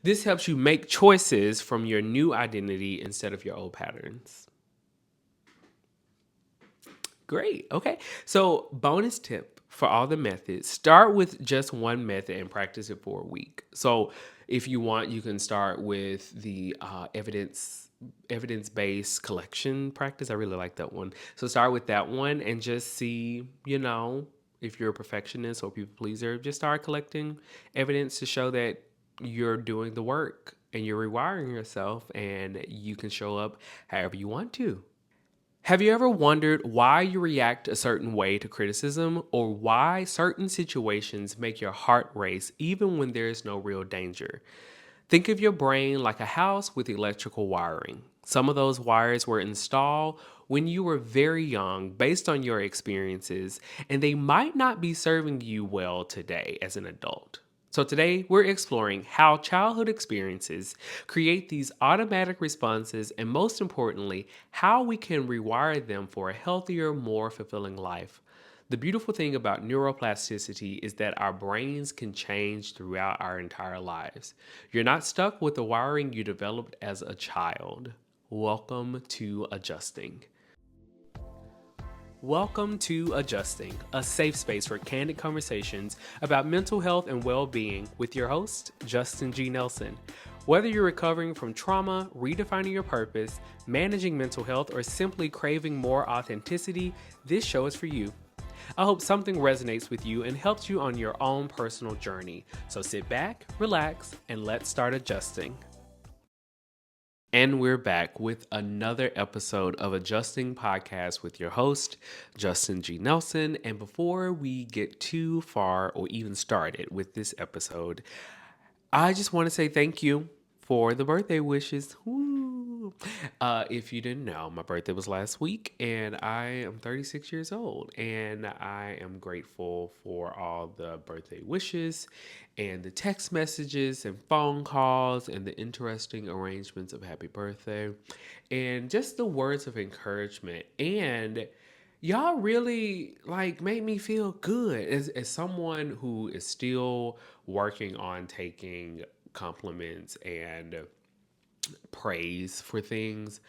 This helps you make choices from your new identity instead of your old patterns. Great. Okay. So, bonus tip for all the methods, start with just one method and practice it for a week. So, if you want, you can start with the evidence-based collection practice. I really like that one. So start with that one and just see, if you're a perfectionist or people pleaser, just start collecting evidence to show that you're doing the work and you're rewiring yourself and you can show up however you want to. Have you ever wondered why you react a certain way to criticism or why certain situations make your heart race even when there is no real danger? Think of your brain like a house with electrical wiring. Some of those wires were installed when you were very young based on your experiences, and they might not be serving you well today as an adult. So, today we're exploring how childhood experiences create these automatic responses, and most importantly, how we can rewire them for a healthier, more fulfilling life. The beautiful thing about neuroplasticity is that our brains can change throughout our entire lives. You're not stuck with the wiring you developed as a child. Welcome to Adjusting. Welcome to Adjusting, a safe space for candid conversations about mental health and well being with your host, Justin G. Nelson. Whether you're recovering from trauma, redefining your purpose, managing mental health, or simply craving more authenticity, this show is for you. I hope something resonates with you and helps you on your own personal journey. So sit back, relax, and let's start adjusting. And we're back with another episode of Adjusting Podcast with your host, Justin G. Nelson. And before we get too far or even started with this episode, I just want to say thank you for the birthday wishes. Woo. If you didn't know, my birthday was last week, and I am 36 years old. And I am grateful for all the birthday wishes and the text messages and phone calls and the interesting arrangements of happy birthday and just the words of encouragement. And y'all really like made me feel good as someone who is still working on taking compliments and praise for things.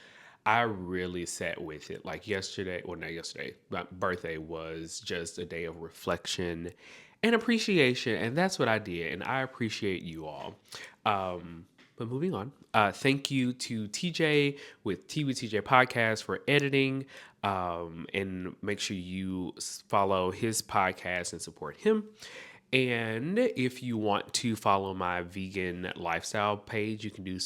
I really sat with it. Like yesterday, well, not yesterday, my birthday was just a day of reflection and appreciation. And that's what I did. And I appreciate you all. But moving on, thank you to TJ with Tea with TJ podcast for editing. And make sure you follow his podcast and support him. And if you want to follow my vegan lifestyle page, you can do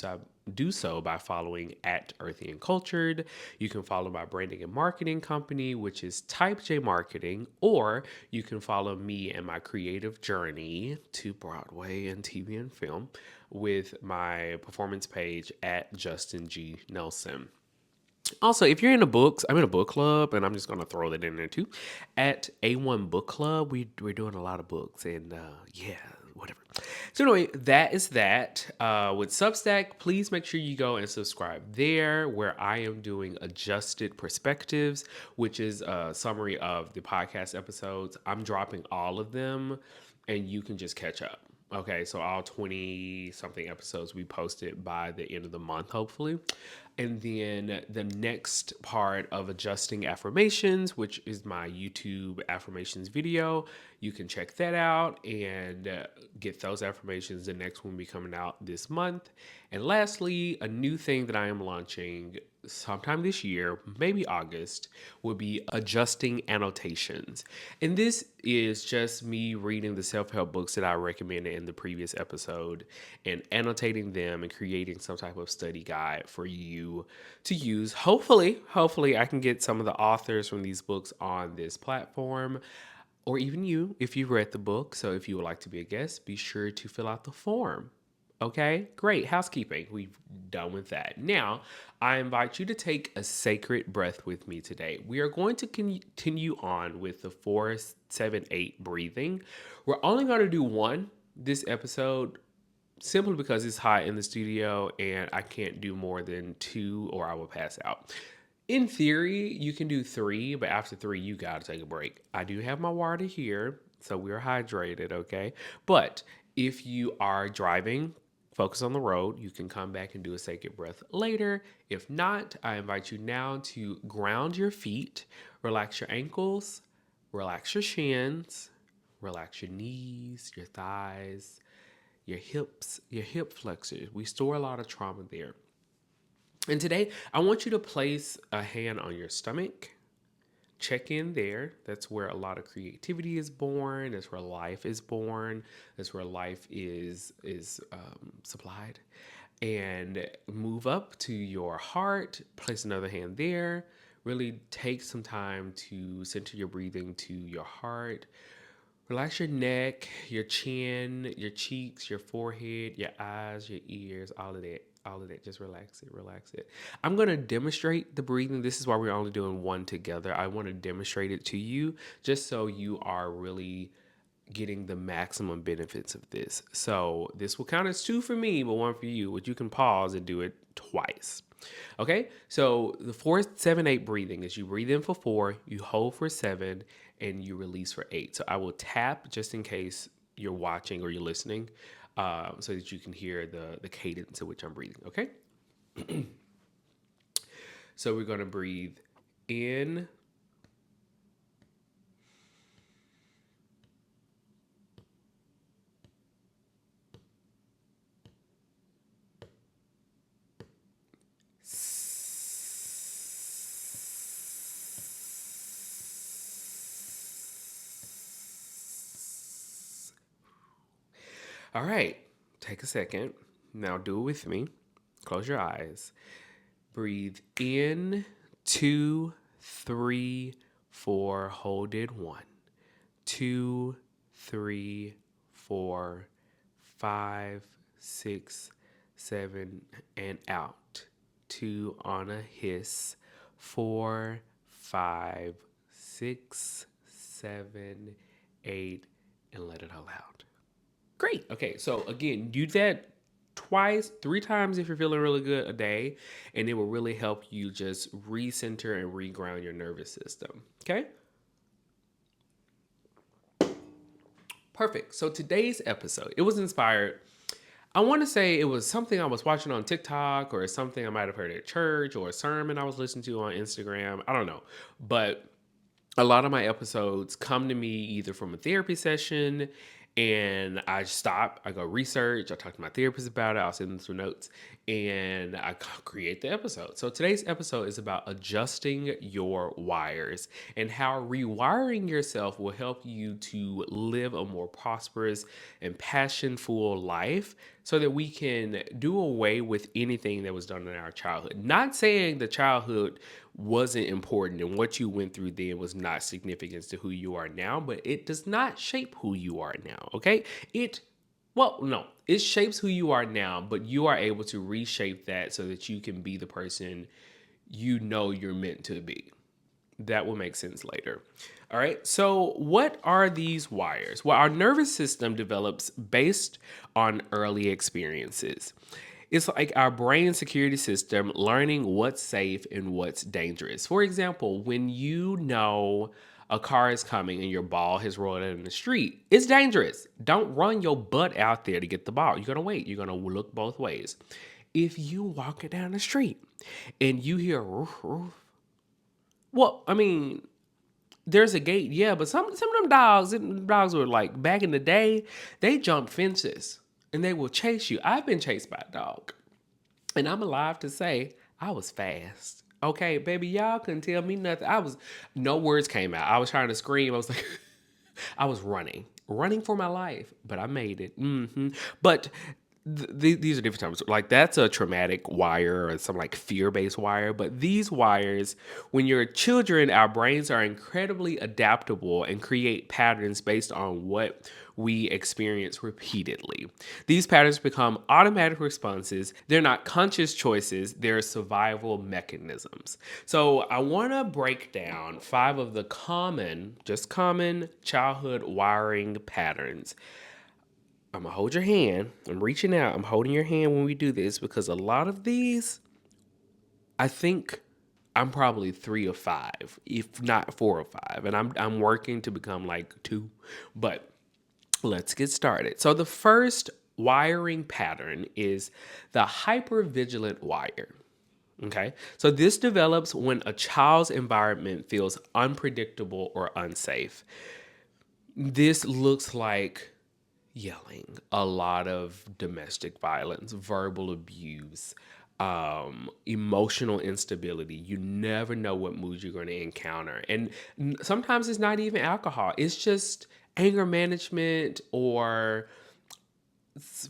so by following at Earthy and Cultured. You can follow my branding and marketing company, which is Type J Marketing, or you can follow me and my creative journey to Broadway and TV and film with my performance page at Justin G. Nelson. Also, if you're into books, I'm in a book club, and I'm just gonna throw that in there too. At A1 Book Club, we're doing a lot of books, and yeah, whatever. So anyway, that is that. With Substack, please make sure you go and subscribe there, where I am doing adjusted perspectives, which is a summary of the podcast episodes. I'm dropping all of them, and you can just catch up. Okay, so all 20 something episodes we posted by the end of the month, hopefully. And then the next part of adjusting affirmations, which is my YouTube affirmations video, you can check that out and get those affirmations. The next one will be coming out this month. And lastly, a new thing that I am launching sometime this year, maybe August, will be adjusting annotations. And this is just me reading the self-help books that I recommended in the previous episode and annotating them and creating some type of study guide for you to use. Hopefully I can get some of the authors from these books on this platform, or even you if you've read the book. So if you would like to be a guest, be sure to fill out the form. Okay, great. Housekeeping. We've done with that. Now, I invite you to take a sacred breath with me today. We are going to continue on with the 4-7-8 breathing. We're only going to do one this episode simply because it's hot in the studio and I can't do more than two or I will pass out. In theory, you can do three, but after three, you got to take a break. I do have my water here, so we're hydrated, okay? But if you are driving, focus on the road. You can come back and do a sacred breath later. If not, I invite you now to ground your feet, relax your ankles, relax your shins, relax your knees, your thighs, your hips, your hip flexors. We store a lot of trauma there. And today, I want you to place a hand on your stomach. Check in there. That's where a lot of creativity is born. That's where life is born. That's where life is supplied. And move up to your heart. Place another hand there. Really take some time to center your breathing to your heart. Relax your neck, your chin, your cheeks, your forehead, your eyes, your ears, all of that. All of that. Just relax it, relax it. I'm going to demonstrate the breathing. This is why we're only doing one together. I want to demonstrate it to you just so you are really getting the maximum benefits of this. So this will count as 2 for me, but 1 for you, which you can pause and do it twice. Okay, so the 4-7-8 breathing is you breathe in for 4, you hold for 7, and you release for 8. So I will tap just in case you're watching or you're listening, so that you can hear the cadence at which I'm breathing. Okay, so we're gonna breathe in. All right, take a second. Now do it with me. Close your eyes. Breathe in, 2, 3, 4. Hold it, 1, 2, 3, 4, 5, 6, 7, and out. 2 on a hiss. 4, 5, 6, 7, 8, and let it all out. Great. Okay, so again, do that twice, 3 times if you're feeling really good a day, and it will really help you just recenter and reground your nervous system. Okay? Perfect. So today's episode, it was inspired. I want to say it was something I was watching on TikTok or something I might have heard at church or a sermon I was listening to on Instagram. I don't know. But a lot of my episodes come to me either from a therapy session and I stop, I go research, I talk to my therapist about it, I'll send them some notes, and I create the episode. So today's episode is about adjusting your wires and how rewiring yourself will help you to live a more prosperous and passion-full life so that we can do away with anything that was done in our childhood. Not saying the childhood wasn't important and what you went through then was not significant to who you are now, but it does not shape who you are now, okay? It shapes who you are now, but you are able to reshape that so that you can be the person you know you're meant to be. That will make sense later. All right. So, what are these wires? Well, our nervous system develops based on early experiences. It's like our brain security system learning what's safe and what's dangerous. For example, when you know a car is coming and your ball has rolled out in the street, it's dangerous. Don't run your butt out there to get the ball. You're going to wait. You're going to look both ways. If you walking down the street and you hear roof, roof, well, I mean, there's a gate, yeah, but some of them dogs were like back in the day, they jump fences and they will chase you. I've been chased by a dog, and I'm alive to say I was fast. Okay, baby, y'all couldn't tell me nothing. No words came out. I was trying to scream. I was like, I was running for my life, but I made it. But these are different terms. Like that's a traumatic wire or some like fear-based wire. But these wires, when you're children, our brains are incredibly adaptable and create patterns based on what we experience repeatedly. These patterns become automatic responses. They're not conscious choices, they're survival mechanisms. So I want to break down 5 of the common childhood wiring patterns. I'm gonna hold your hand. I'm reaching out. I'm holding your hand when we do this because a lot of these, I think I'm probably 3 or 5, if not 4 or 5, and I'm working to become like 2. But let's get started. So the first wiring pattern is the hypervigilant wire. Okay, so this develops when a child's environment feels unpredictable or unsafe. This looks like yelling, a lot of domestic violence, verbal abuse, emotional instability. You never know what mood you're going to encounter. And sometimes it's not even alcohol, it's just anger management or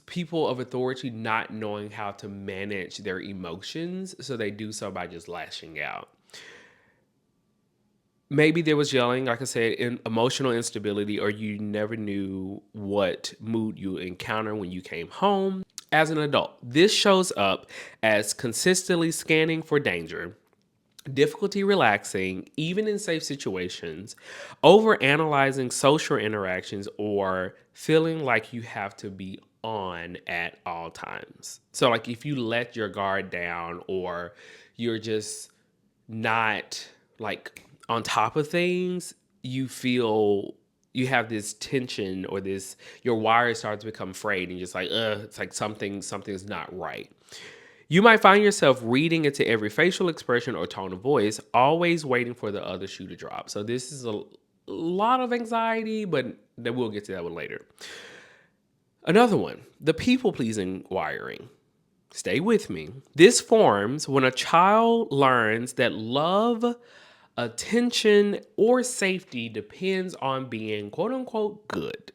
people of authority not knowing how to manage their emotions. So they do so by just lashing out. Maybe there was yelling, like I said, emotional instability, or you never knew what mood you encounter when you came home. As an adult, this shows up as consistently scanning for danger, difficulty relaxing, even in safe situations, over analyzing social interactions, or feeling like you have to be on at all times. So, like if you let your guard down, or you're just not like on top of things, you feel you have this tension, or this your wires start to become frayed, and you're just like, it's like something's not right. You might find yourself reading into every facial expression or tone of voice, always waiting for the other shoe to drop. So this is a lot of anxiety, but then we'll get to that one later. Another one, the people pleasing wiring. Stay with me. This forms when a child learns that love, attention, or safety depends on being quote unquote good.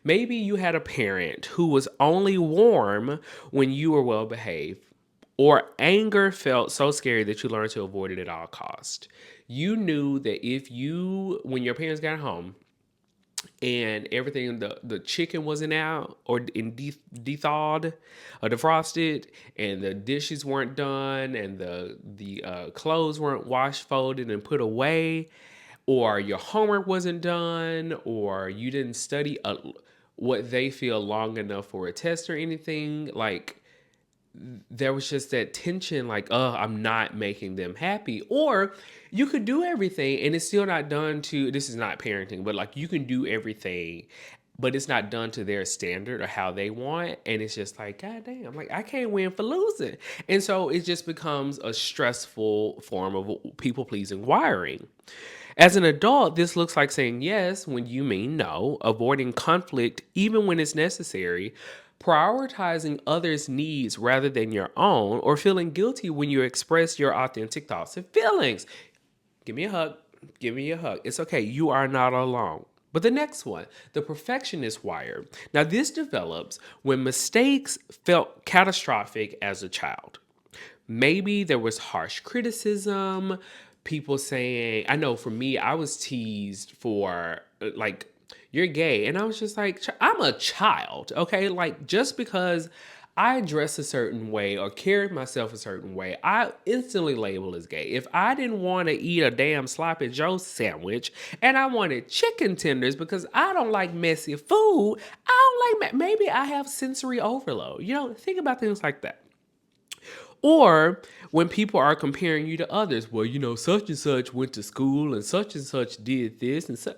Maybe you had a parent who was only warm when you were well behaved, or anger felt so scary that you learned to avoid it at all cost. You knew that when your parents got home and everything, the chicken wasn't out or thawed or defrosted, and the dishes weren't done, and the clothes weren't washed, folded, and put away, or your homework wasn't done, or you didn't study what they feel long enough for a test or anything, like there was just that tension, like, I'm not making them happy. Or you could do everything and it's still not done to, this is not parenting, but like you can do everything, but it's not done to their standard or how they want. And it's just like, God damn, like I can't win for losing. And so it just becomes a stressful form of people pleasing wiring. As an adult, this looks like saying yes when you mean no, avoiding conflict even when it's necessary, prioritizing others' needs rather than your own, or feeling guilty when you express your authentic thoughts and feelings. Give me a hug. Give me a hug. It's okay. You are not alone. But the next one, the perfectionist wire. Now, this develops when mistakes felt catastrophic as a child. Maybe there was harsh criticism, people saying, I know for me, I was teased for like, you're gay. And I was just like, I'm a child, okay? Like, just because I dress a certain way or carry myself a certain way, I instantly label as gay. If I didn't want to eat a damn sloppy Joe sandwich and I wanted chicken tenders because I don't like messy food, I don't like, maybe I have sensory overload. Think about things like that. Or when people are comparing you to others, well, such and such went to school and such did this and such.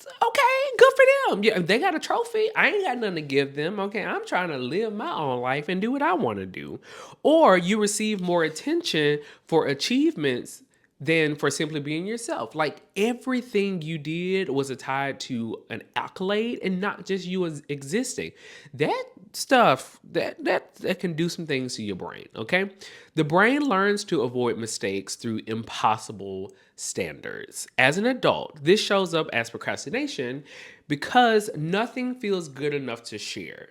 Okay, good for them. Yeah, they got a trophy. I ain't got nothing to give them. Okay, I'm trying to live my own life and do what I want to do. Or you receive more attention for achievements than for simply being yourself. Like everything you did was tied to an accolade and not just you as existing. That stuff that can do some things to your brain, okay? The brain learns to avoid mistakes through impossible standards. As an adult, this shows up as procrastination because nothing feels good enough to share.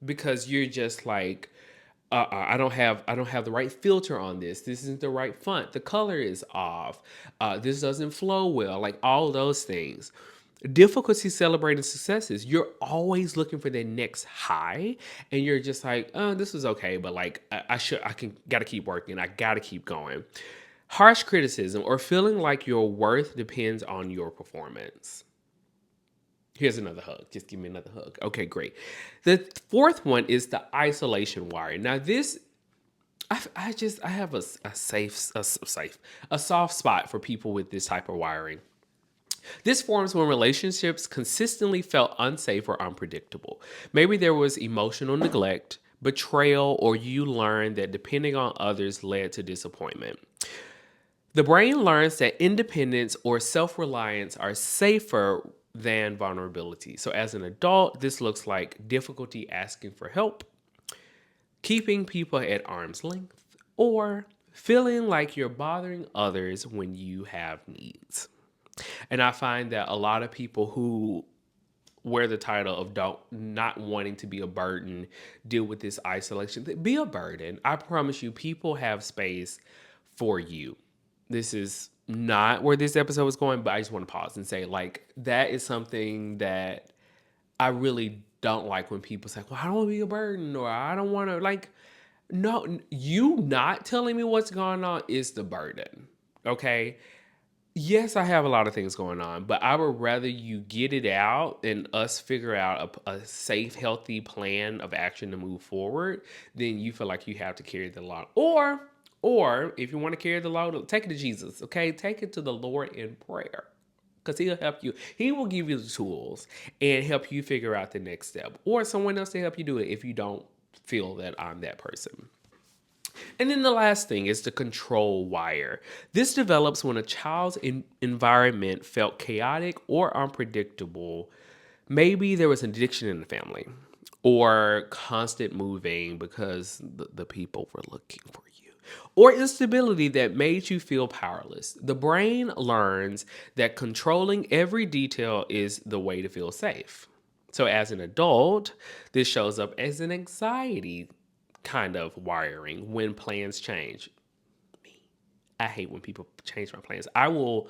Because you're just like, I don't have the right filter on this. This isn't the right font. The color is off. This doesn't flow well. Like all those things. Difficulty celebrating successes. You're always looking for the next high, and you're just like, this was okay, but like gotta keep working. I gotta keep going. Harsh criticism or feeling like your worth depends on your performance. Here's another hug. Just give me another hug. Okay, great. The fourth one is the isolation wire. Now, this I have a soft spot for people with this type of wiring. This forms when relationships consistently felt unsafe or unpredictable. Maybe there was emotional neglect, betrayal, or you learned that depending on others led to disappointment. The brain learns that independence or self reliance are safer than vulnerability. So, as an adult, this looks like difficulty asking for help, keeping people at arm's length, or feeling like you're bothering others when you have needs. And I find that a lot of people who wear the title of don't not wanting to be a burden deal with this isolation. Be a burden. I promise you, people have space for you. This is not where this episode is going, but I just want to pause and say, like, that is something that I really don't like when people say, well, I don't want to be a burden, or I don't want to, like, no, you not telling me what's going on is the burden. Okay. Yes, I have a lot of things going on, but I would rather you get it out and us figure out a safe, healthy plan of action to move forward than you feel like you have to carry the load. Or if you want to carry the load, take it to Jesus, okay? Take it to the Lord in prayer because he'll help you. He will give you the tools and help you figure out the next step, or someone else to help you do it if you don't feel that I'm that person. And then the last thing is the control wire. This develops when a child's environment felt chaotic or unpredictable. Maybe there was an addiction in the family or constant moving because the people were looking for you, or instability that made you feel powerless. The brain learns that controlling every detail is the way to feel safe. So, as an adult, this shows up as an anxiety kind of wiring when plans change. I hate when people change my plans. I will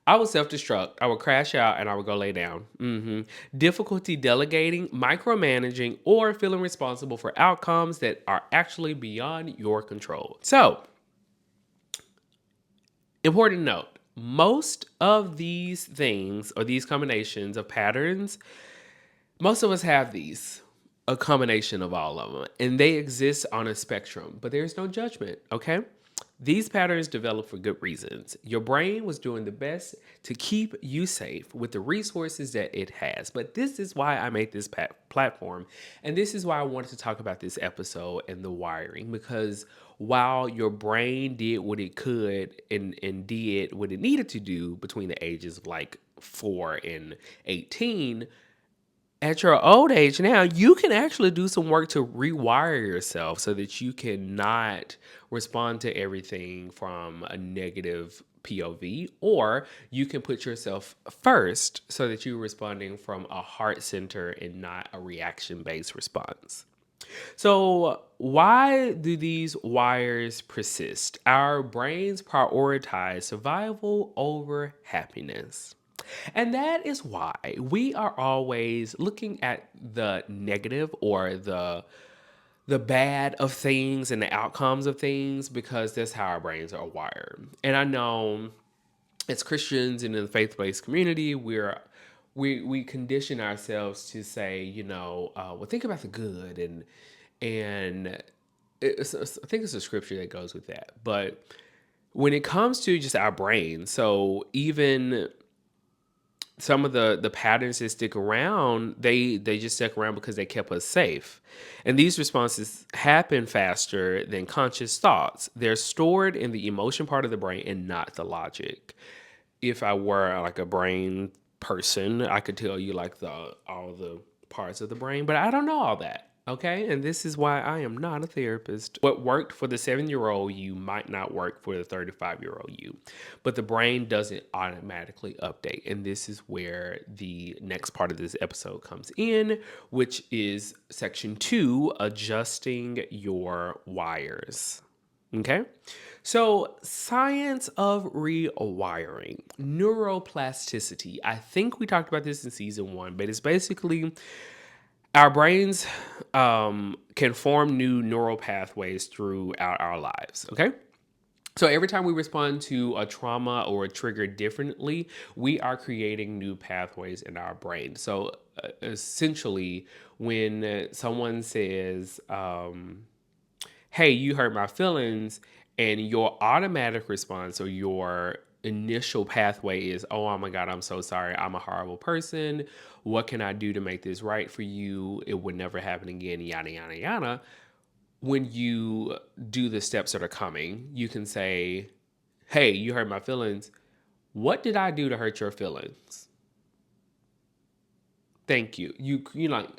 self-destruct. I will crash out and I will go lay down. Difficulty delegating, micromanaging, or feeling responsible for outcomes that are actually beyond your control. So, important note, most of these things or these combinations of patterns, most of us have these, a combination of all of them, and they exist on a spectrum, but there's no judgment, okay? These patterns develop for good reasons. Your brain was doing the best to keep you safe with the resources that it has. But this is why I made this platform. And this is why I wanted to talk about this episode and the wiring. Because while your brain did what it could and did what it needed to do between the ages of like 4 and 18, at your old age now, you can actually do some work to rewire yourself so that you can not respond to everything from a negative POV, or you can put yourself first so that you're responding from a heart center and not a reaction based response. So, why do these wires persist? Our brains prioritize survival over happiness. And that is why we are always looking at the negative or the bad of things and the outcomes of things because that's how our brains are wired. And I know as Christians and in the faith-based community, we condition ourselves to say, well, think about the good and I think it's a scripture that goes with that. But when it comes to just our brain, so even some of the patterns that stick around, they just stuck around because they kept us safe. And these responses happen faster than conscious thoughts. They're stored in the emotion part of the brain and not the logic. If I were like a brain person, I could tell you like the all the parts of the brain, but I don't know all that. Okay. And this is why I am not a therapist. What worked for the 7-year-old you might not work for the 35-year-old you. But the brain doesn't automatically update. And this is where the next part of this episode comes in, which is section 2, adjusting your wires. Okay. So, science of rewiring, neuroplasticity. I think we talked about this in season 1, but it's basically our brains can form new neural pathways throughout our lives. Okay. So every time we respond to a trauma or a trigger differently, we are creating new pathways in our brain. So essentially, when someone says, hey, you hurt my feelings, and your automatic response or your initial pathway is, oh my God, I'm so sorry. I'm a horrible person. What can I do to make this right for you? It would never happen again, yada, yada, yada. When you do the steps that are coming, you can say, hey, you hurt my feelings. What did I do to hurt your feelings? Thank you. You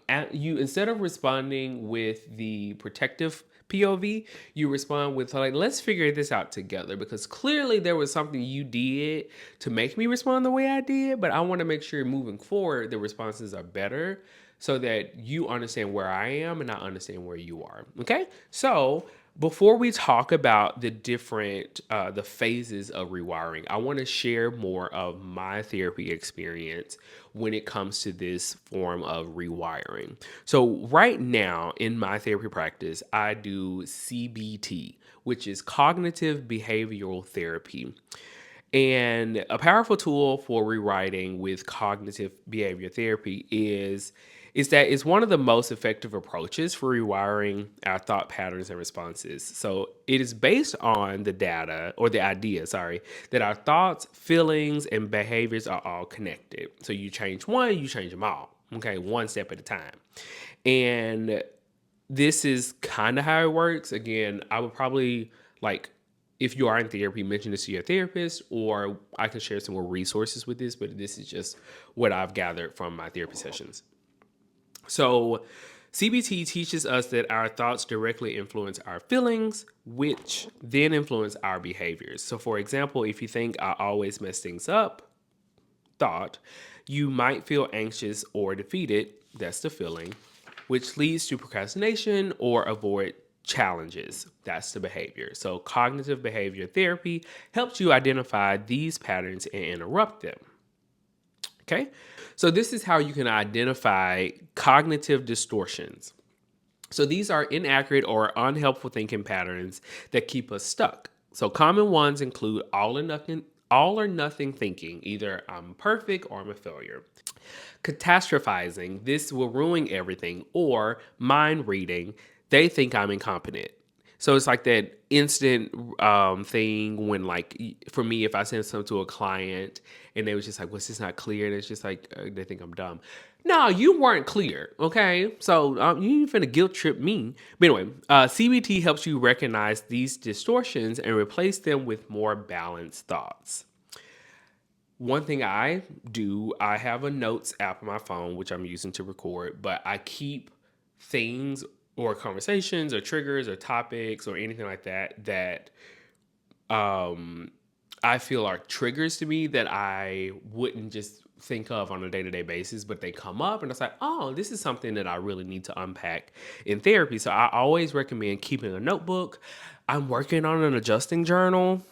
instead of responding with the protective POV, you respond with like, let's figure this out together, because clearly there was something you did to make me respond the way I did, but I want to make sure moving forward the responses are better so that you understand where I am and I understand where you are. Okay? So, before we talk about the different the phases of rewiring, I want to share more of my therapy experience when it comes to this form of rewiring. So right now in my therapy practice, I do CBT, which is cognitive behavioral therapy. And a powerful tool for rewriting with cognitive behavior therapy is that it's one of the most effective approaches for rewiring our thought patterns and responses. So it is based on the data or the idea, sorry, that our thoughts, feelings, and behaviors are all connected. So you change one, you change them all. Okay, one step at a time. And this is kind of how it works. Again, I would probably like, if you are in therapy, mention this to your therapist, or I can share some more resources with this, but this is just what I've gathered from my therapy sessions. So, CBT teaches us that our thoughts directly influence our feelings, which then influence our behaviors. So, for example, if you think I always mess things up, thought, you might feel anxious or defeated. That's the feeling, which leads to procrastination or avoid challenges. That's the behavior. So, cognitive behavior therapy helps you identify these patterns and interrupt them. Okay. So, this is how you can identify cognitive distortions. So, these are inaccurate or unhelpful thinking patterns that keep us stuck. So, common ones include all or nothing thinking, either I'm perfect or I'm a failure. Catastrophizing, this will ruin everything, or mind reading, they think I'm incompetent. So it's like that instant thing when, like, for me, if I send something to a client and they was just like, "What's this not clear?" And it's just like they think I'm dumb. No, you weren't clear, okay? So you ain't finna guilt trip me. But anyway, CBT helps you recognize these distortions and replace them with more balanced thoughts. One thing I do, I have a notes app on my phone, which I'm using to record, but I keep things or conversations or triggers or topics or anything like that um, I feel are triggers to me that I wouldn't just think of on a day-to-day basis, but they come up and it's like, oh, this is something that I really need to unpack in therapy. So I always recommend keeping a notebook. I'm working on an adjusting journal.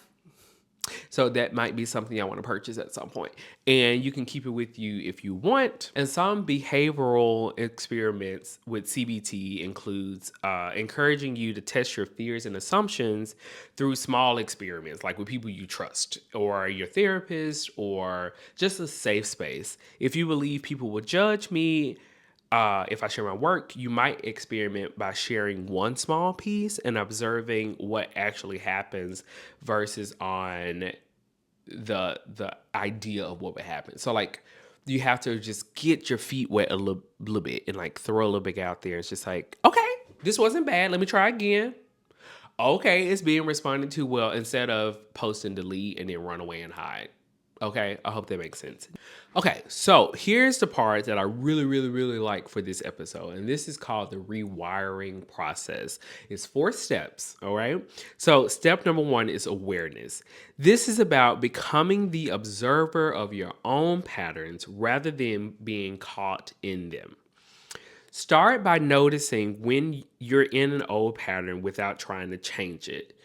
So that might be something I want to purchase at some point. And you can keep it with you if you want. And some behavioral experiments with CBT includes encouraging you to test your fears and assumptions through small experiments, like with people you trust or your therapist or just a safe space. If you believe people will judge me, if I share my work, you might experiment by sharing one small piece and observing what actually happens versus on the idea of what would happen. So like you have to just get your feet wet a little bit and like throw a little bit out there. It's just like, okay, this wasn't bad. Let me try again. Okay, it's being responded to well, instead of post and delete and then run away and hide. Okay, I hope that makes sense. Okay, so here's the part that I really, really, really like for this episode, and this is called the rewiring process. It's 4 steps, all right? So, step number 1 is awareness. This is about becoming the observer of your own patterns rather than being caught in them. Start by noticing when you're in an old pattern without trying to change it.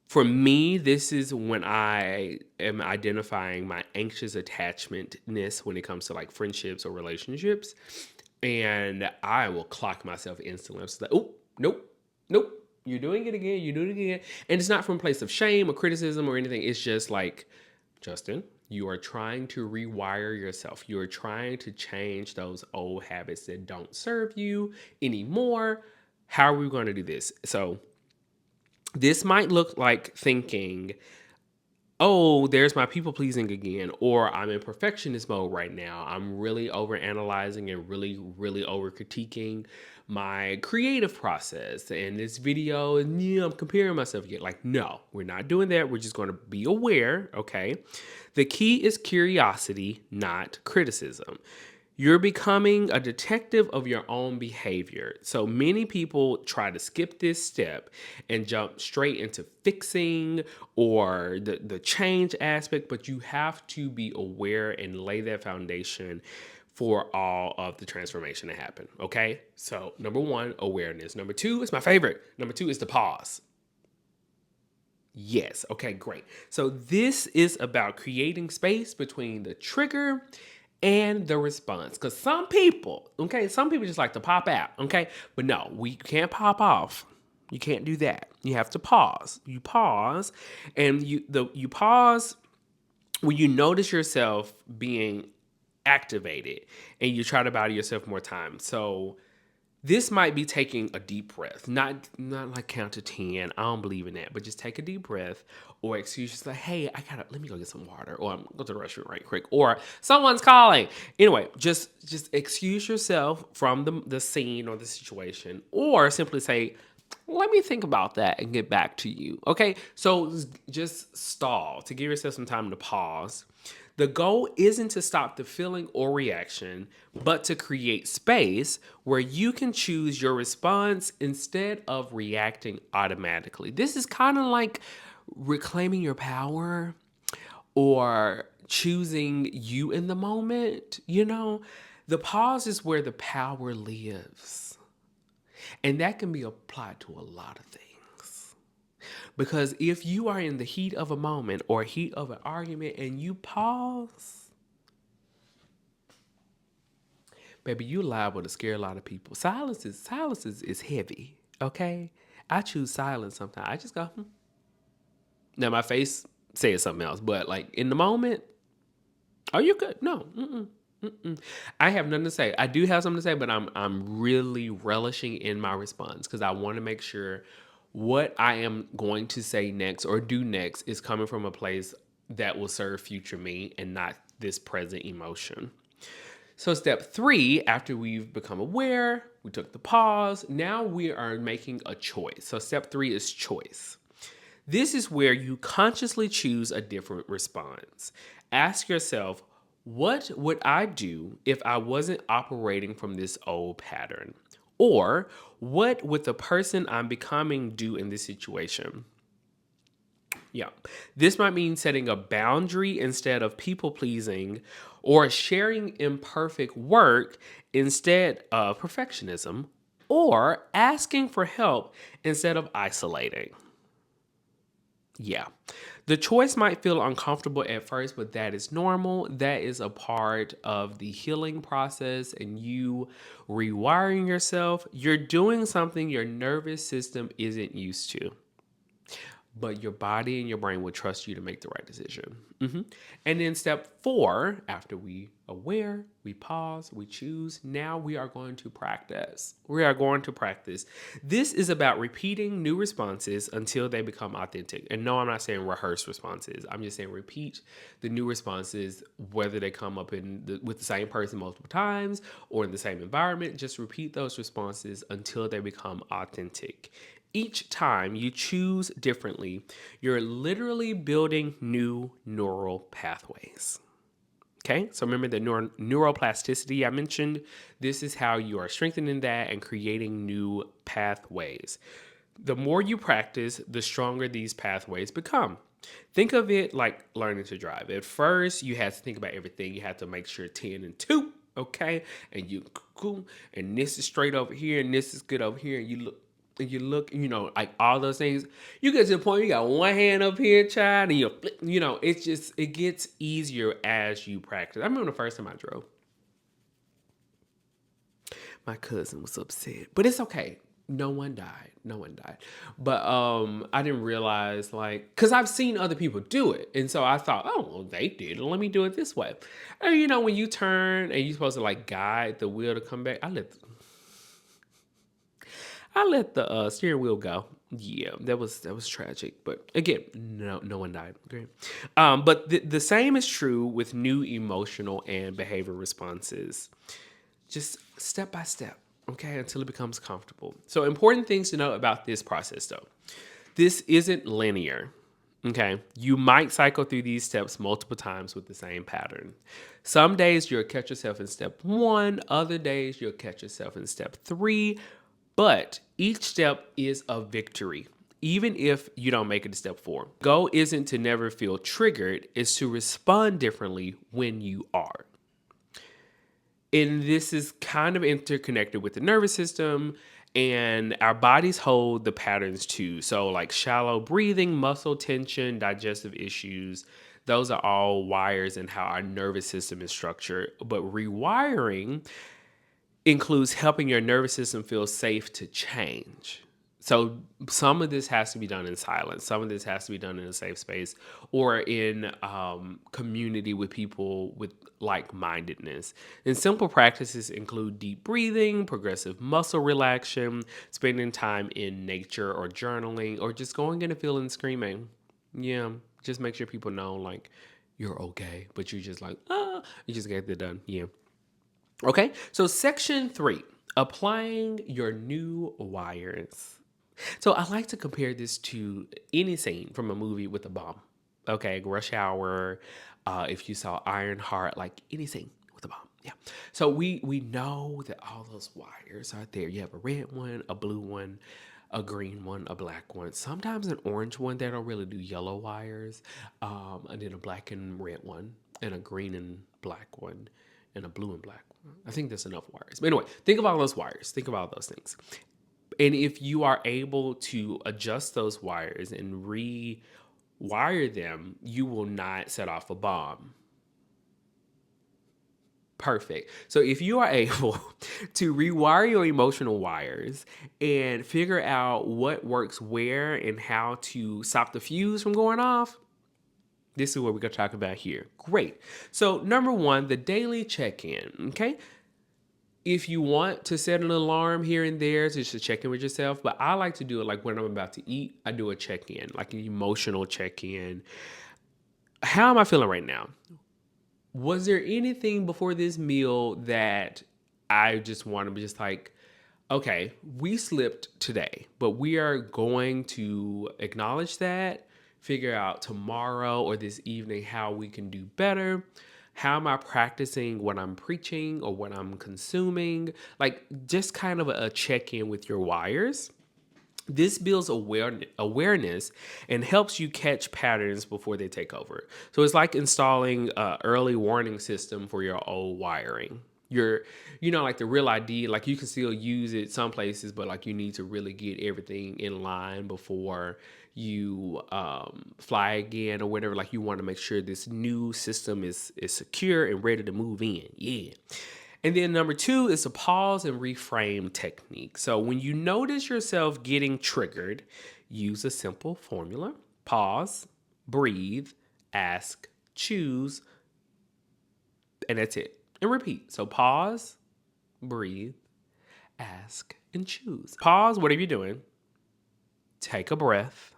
For me, this is when I am identifying my anxious attachmentness when it comes to like friendships or relationships. And I will clock myself instantly. I'm just like, oh, nope, nope. You're doing it again. You're doing it again. And it's not from a place of shame or criticism or anything. It's just like, Justin, you are trying to rewire yourself. You are trying to change those old habits that don't serve you anymore. How are we going to do this? So, this might look like thinking, oh, there's my people pleasing again, or I'm in perfectionist mode right now. I'm really over analyzing and really over critiquing my creative process. And this video, and yeah, I'm comparing myself again. Like, no, we're not doing that. We're just going to be aware, okay? The key is curiosity, not criticism. You're becoming a detective of your own behavior. So many people try to skip this step and jump straight into fixing or the change aspect, but you have to be aware and lay that foundation for all of the transformation to happen. Okay? So, number one, awareness. Number two is my favorite. Number two is the pause. Yes. Okay, great. So this is about creating space between the trigger and the response. Because some people just like to pop out. Okay. But no, we can't pop off. You can't do that. You have to pause. You pause and you pause when you notice yourself being activated and you try to buy yourself more time. So this might be taking a deep breath, not like count to 10. I don't believe in that, but just take a deep breath or excuse yourself, like, hey, let me go get some water, or I'm go to the restroom right quick, or someone's calling. Anyway, just excuse yourself from the scene or the situation, or simply say, let me think about that and get back to you. Okay, so just stall to give yourself some time to pause. The goal isn't to stop the feeling or reaction, but to create space where you can choose your response instead of reacting automatically. This is kind of like reclaiming your power or choosing you in the moment. The pause is where the power lives. And that can be applied to a lot of things. Because if you are in the heat of a moment or heat of an argument and you pause, baby, you're liable to scare a lot of people. Silence is heavy, okay? I choose silence sometimes. I just go, hmm. Now my face says something else, but like in the moment, are you good? No. I have nothing to say. I do have something to say, but I'm really relishing in my response because I want to make sure what I am going to say next or do next is coming from a place that will serve future me and not this present emotion. So, step three, after we've become aware, we took the pause, now we are making a choice. So, step three is choice. This is where you consciously choose a different response. Ask yourself, what would I do if I wasn't operating from this old pattern? Or what would the person I'm becoming do in this situation? Yeah. This might mean setting a boundary instead of people pleasing or sharing imperfect work instead of perfectionism or asking for help instead of isolating. Yeah. The choice might feel uncomfortable at first, but that is normal. That is a part of the healing process and you rewiring yourself. You're doing something your nervous system isn't used to, but your body and your brain will trust you to make the right decision. And then step four, after we aware, we pause, we choose. Now we are going to practice. We are going to practice. This is about repeating new responses until they become authentic. And no, I'm not saying rehearse responses. I'm just saying repeat the new responses, whether they come up with the same person multiple times or in the same environment. Just repeat those responses until they become authentic. Each time you choose differently, you're literally building new neural pathways. Okay, so remember the neuroplasticity I mentioned? This is how you are strengthening that and creating new pathways. The more you practice, the stronger these pathways become. Think of it like learning to drive. At first, you had to think about everything. You had to make sure 10 and 2, okay? And you cool, and this is straight over here, and this is good over here, and you look, like all those things. You get to the point you got one hand up here, child, and it gets easier as you practice. I remember the first time I drove. My cousin was upset, but it's okay. No one died. No one died. But I didn't realize, like, because I've seen other people do it. And so I thought, oh, well, they did it. Let me do it this way. And when you turn and you're supposed to like guide the wheel to come back, I let the steering wheel go. Yeah, that was tragic. But again, no one died. Okay. But the same is true with new emotional and behavior responses. Just step by step, okay, until it becomes comfortable. So important things to know about this process though. This isn't linear. Okay. You might cycle through these steps multiple times with the same pattern. Some days you'll catch yourself in step one, other days you'll catch yourself in step three, but each step is a victory, even if you don't make it to step four. Goal isn't to never feel triggered, it's to respond differently when you are. And this is kind of interconnected with the nervous system, and our bodies hold the patterns too. So, like shallow breathing, muscle tension, digestive issues, those are all wires in how our nervous system is structured. But rewiring includes helping your nervous system feel safe to change. So some of this has to be done in silence. Some of this has to be done in a safe space or in community with people with like-mindedness. And simple practices include deep breathing, progressive muscle relaxation, spending time in nature or journaling, or just going in the field and screaming. Yeah, just make sure people know like you're okay, but you're just like, you just get it done. Yeah. Okay, so section 3, applying your new wires. So I like to compare this to any scene from a movie with a bomb. Okay, Rush Hour, if you saw Ironheart, like any scene with a bomb. Yeah. So we know that all those wires are there. You have a red one, a blue one, a green one, a black one, sometimes an orange one. They don't really do yellow wires, and then a black and red one, and a green and black one, and a blue and black one. I think that's enough wires. But anyway, think of all those wires. Think of all those things. And if you are able to adjust those wires and rewire them, you will not set off a bomb. Perfect. So if you are able to rewire your emotional wires and figure out what works where and how to stop the fuse from going off, this is what we're going to talk about here. Great. So number one, the daily check-in, okay? If you want to set an alarm here and there just to check in with yourself, but I like to do it like when I'm about to eat, I do a check-in, like an emotional check-in. How am I feeling right now? Was there anything before this meal that I just want to be just like, okay, we slipped today, but we are going to acknowledge that, figure out tomorrow or this evening how we can do better. How am I practicing what I'm preaching or what I'm consuming? Like just kind of a check in with your wires. This builds awareness and helps you catch patterns before they take over. So it's like installing an early warning system for your old wiring. Like the real ID, like you can still use it some places, but like you need to really get everything in line before you fly again or whatever. Like you want to make sure this new system is secure and ready to move in. Yeah. And then number 2 is a pause and reframe technique. So when you notice yourself getting triggered, use a simple formula. Pause, breathe, ask, choose, and that's it. And repeat. So pause, breathe, ask, and choose. Pause, whatever you're doing. Take a breath.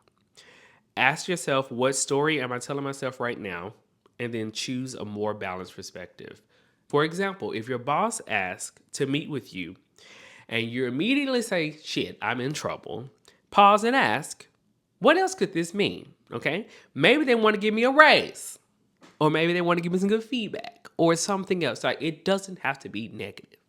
Ask yourself, what story am I telling myself right now? And then choose a more balanced perspective. For example, if your boss asks to meet with you and you immediately say, shit, I'm in trouble, pause and ask, what else could this mean? Okay. Maybe they want to give me a raise, or maybe they want to give me some good feedback or something else. Like it doesn't have to be negative.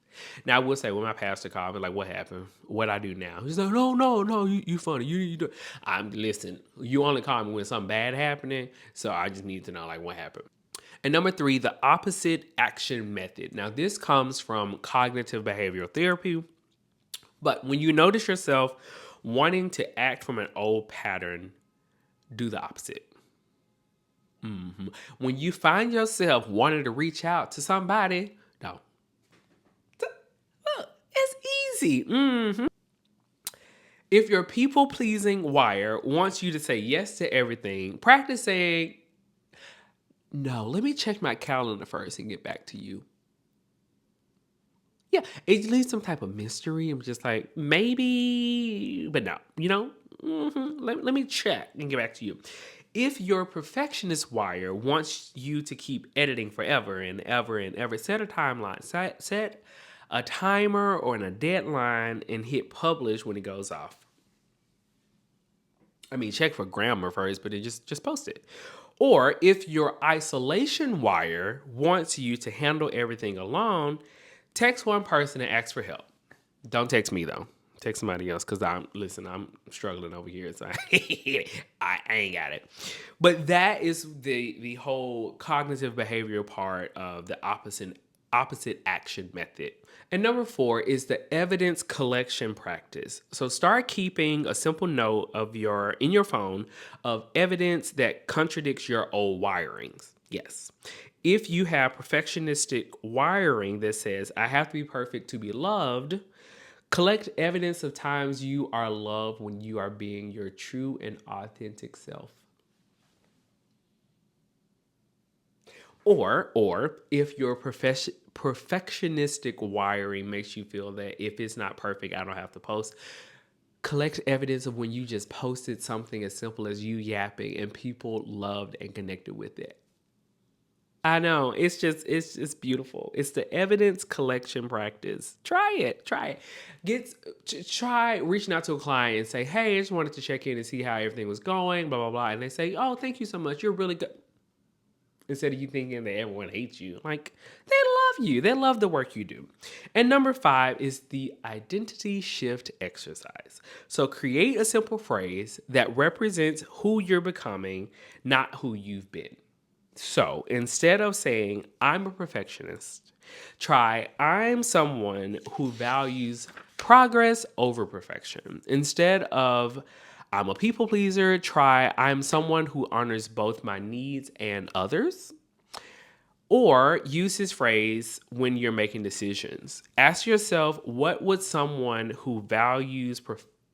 Now I will say when my pastor called me, like, what happened? What I do now? He's like, no, you funny. You do. I'm listen. You only call me when something bad happening, so I just need to know like what happened. And number 3, the opposite action method. Now this comes from cognitive behavioral therapy, but when you notice yourself wanting to act from an old pattern, do the opposite. When you find yourself wanting to reach out to somebody, no, it's easy. If your people pleasing wire wants you to say yes to everything, practice saying, no, let me check my calendar first and get back to you. Yeah, it leaves some type of mystery. I'm just like, maybe, but no, Let me check and get back to you. If your perfectionist wire wants you to keep editing forever and ever and ever, set a timeline. Set a timer or a deadline and hit publish when it goes off. I mean, check for grammar first, but then just post it. Or if your isolation wire wants you to handle everything alone, text one person and ask for help. Don't text me though. Text somebody else because I'm struggling over here, so I ain't got it. But that is the whole cognitive behavioral part of the opposite action method. And number 4 is the evidence collection practice. So start keeping a simple note in your phone of evidence that contradicts your old wirings. Yes. If you have perfectionistic wiring that says, I have to be perfect to be loved, collect evidence of times you are loved when you are being your true and authentic self. Or if your perfectionistic wiring makes you feel that if it's not perfect, I don't have to post, collect evidence of when you just posted something as simple as you yapping and people loved and connected with it. I know, it's just beautiful. It's the evidence collection practice. Try it. Try reaching out to a client and say, hey, I just wanted to check in and see how everything was going, blah, blah, blah. And they say, oh, thank you so much. You're really good. Instead of you thinking that everyone hates you. Like, they love you. They love the work you do. And number 5 is the identity shift exercise. So create a simple phrase that represents who you're becoming, not who you've been. So instead of saying, I'm a perfectionist, try, I'm someone who values progress over perfection. Instead of, I'm a people pleaser, try, I'm someone who honors both my needs and others. Or use this phrase when you're making decisions. Ask yourself, what would someone who values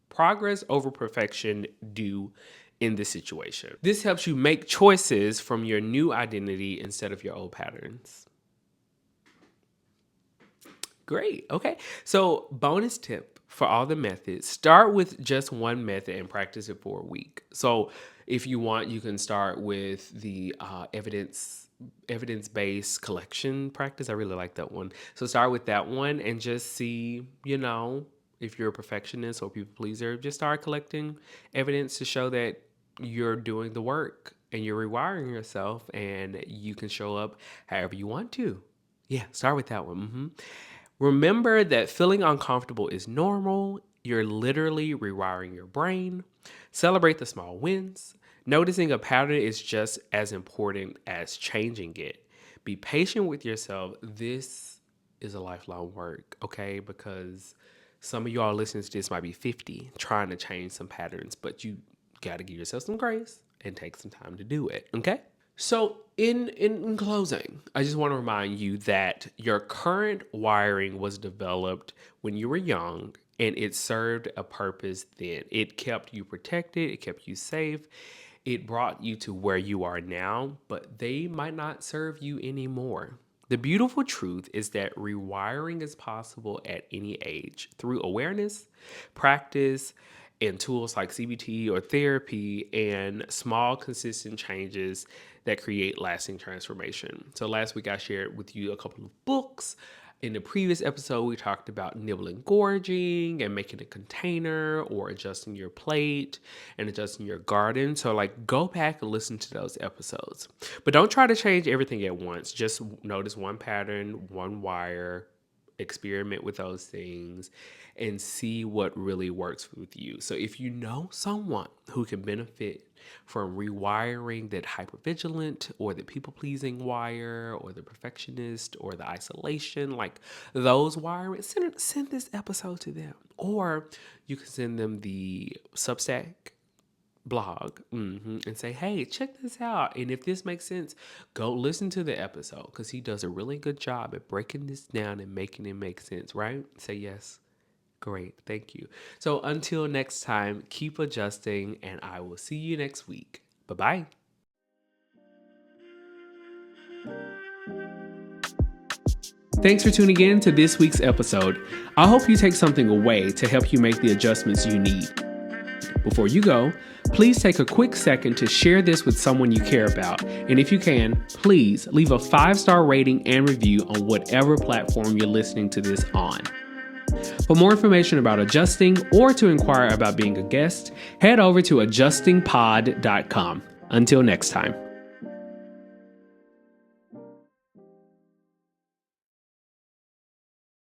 progress over perfection do in this situation? This helps you make choices from your new identity instead of your old patterns. Great. Okay. So bonus tip for all the methods, start with just one method and practice it for a week. So if you want, you can start with the evidence-based collection practice. I really like that one. So start with that one and just see, if you're a perfectionist or people pleaser, just start collecting evidence to show that you're doing the work and you're rewiring yourself and you can show up however you want to. Yeah, start with that one. Remember that feeling uncomfortable is normal. You're literally rewiring your brain. Celebrate the small wins. Noticing a pattern is just as important as changing it. Be patient with yourself. This is a lifelong work, okay? Because some of y'all listening to this might be 50 trying to change some patterns, but you got to give yourself some grace and take some time to do it, okay? So in closing, I just want to remind you that your current wiring was developed when you were young and it served a purpose then. It kept you protected, it kept you safe, it brought you to where you are now, but they might not serve you anymore. The beautiful truth is that rewiring is possible at any age through awareness, practice, and tools like CBT or therapy and small, consistent changes that create lasting transformation. So last week I shared with you a couple of books. In the previous episode, we talked about nibbling, gorging and making a container or adjusting your plate and adjusting your garden. So go back and listen to those episodes. But don't try to change everything at once. Just notice one pattern, one wire, experiment with those things and see what really works with you. So if you know someone who can benefit from rewiring that hypervigilant or the people-pleasing wire or the perfectionist or the isolation, those wirings, send this episode to them. Or you can send them the Substack blog and say, hey, check this out. And if this makes sense, go listen to the episode because he does a really good job at breaking this down and making it make sense, right? Say yes. Great. Thank you. So until next time, keep adjusting and I will see you next week. Bye-bye. Thanks for tuning in to this week's episode. I hope you take something away to help you make the adjustments you need. Before you go, please take a quick second to share this with someone you care about. And if you can, please leave a 5-star rating and review on whatever platform you're listening to this on. For more information about adjusting or to inquire about being a guest, head over to adjustingpod.com. Until next time.